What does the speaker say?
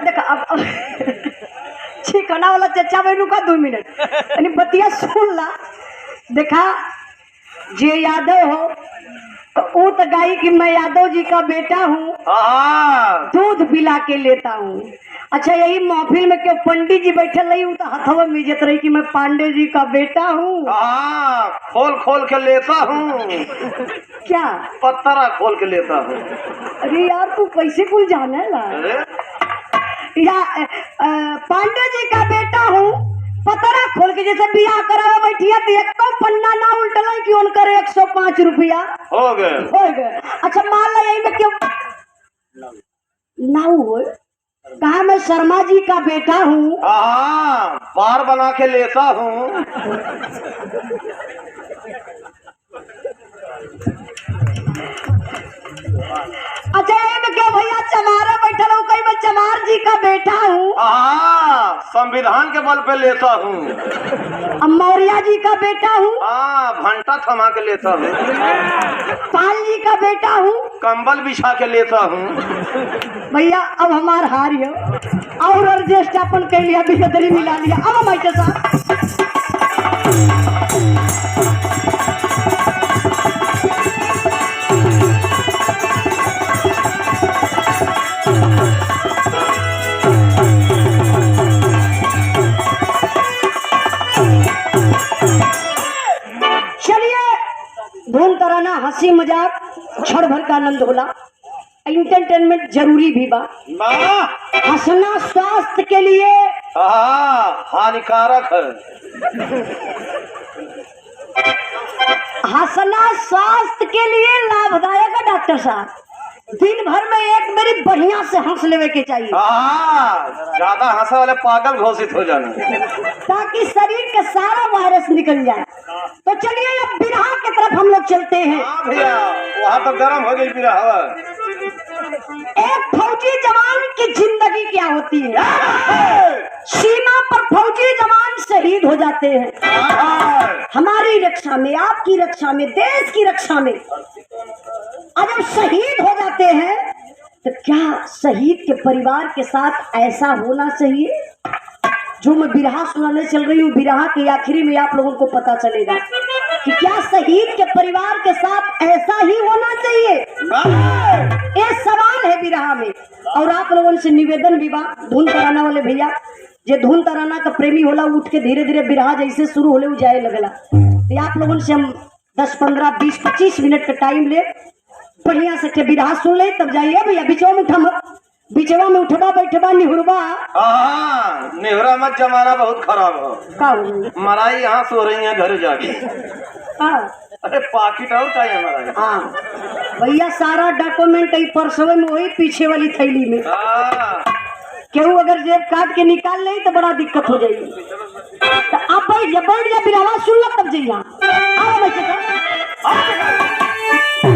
देखा अब चिकना वाला चचा भाई रुका 2 मिनट यानी बतिया सुन ला। देखा जे यादव हो तो वो तो गाई कि मैं यादव जी का बेटा हूँ, दूध पिला के लेता हूँ। अच्छा यही महफिल में क्यों पंडित जी बैठे रही हूँ तो हथवा मिजत रही कि मैं पांडे जी का बेटा हूँ। खोल खोल के लेता हूँ। क्या पत्थरा खोल के लेता हूँ। अरे यार तू कैसे कुल जाने ला या पांडे जी का बेटा हूँ पतरा खोल के जैसे बियाह करावा बैठिया तो एक तो पन्ना ना उल्टला कि उनकर 105 रुपया हो गए। अच्छा मान लो यही में क्यों ना हो कहा मैं शर्मा जी का बेटा हूँ। बार बना के लेता हूँ। अच्छा ये क्या भैया चमारा बैठा हूँ कहीं मैं चमार जी का बेटा हूँ। संविधान के बल पे लेता हूँ। मौर्या जी का बेटा हूँ। घंटा थमा के लेता हूँ। पाल जी का बेटा हूँ। कंबल बिछा के लेता हूँ। भैया अब हमार हार और ज्येष्ठ अपन कह लिया बिजदरी मिला लिया। अब हम ऐसे साहब धूम तराना हंसी मजाक क्षण भर का आनंद होला। एंटरटेनमेंट जरूरी भी बा। हंसना स्वास्थ्य के लिए हानिकारक है। हंसना स्वास्थ्य के लिए लाभदायक है। डॉक्टर साहब दिन भर में एक मेरी बढ़िया से हंस लेवे के चाहिए। ज्यादा हंसा वाले पागल घोषित हो जाना ताकि शरीर का सारा वायरस निकल जाए। तो चलिए अब बिरहा की तरफ हम लोग चलते हैं। भैया वहाँ तो गर्म हो गई बिरहा। एक फौजी जवान की जिंदगी क्या होती है। सीमा पर फौजी जवान शहीद हो जाते हैं हमारी रक्षा में, आपकी रक्षा में, देश की रक्षा में। और जब शहीद हो जाते हैं तो क्या शहीद के परिवार के साथ ऐसा होना चाहिए। जो मैं बिरहा सुनाने चल रही हूँ बिरहा के आखिरी में आप लोगों को पता चलेगा कि क्या शहीद के परिवार के साथ ऐसा ही होना चाहिए। ये सवाल है बिरहा में। और आप लोगों से निवेदन भी बा धुन तराना वाले भैया जे धुन तराना का प्रेमी होला उठ के धीरे धीरे बिरहा जैसे शुरू होले जाए लगला। तो आप लोगों से हम 10, 15, 20, 25 मिनट का टाइम ले बढ़िया से बिरहा सुन ले तब जाइए भैया। बिचवा में उठा मत, बिचवा में उठबा बैठबा निहुरबा। निहुरा मत, जमाना बहुत खराब हो। मराई यहाँ सो रही है घर जाके। अरे पाकिट और चाहिए मराई। भैया सारा डॉक्यूमेंट परसवे में वही पीछे वाली थैली में। केहू अगर जेब काट के निकाल ले तो बड़ा दिक्कत हो जाएगी। तो आप बैठ जा बिरहा सुन लो तब जइया।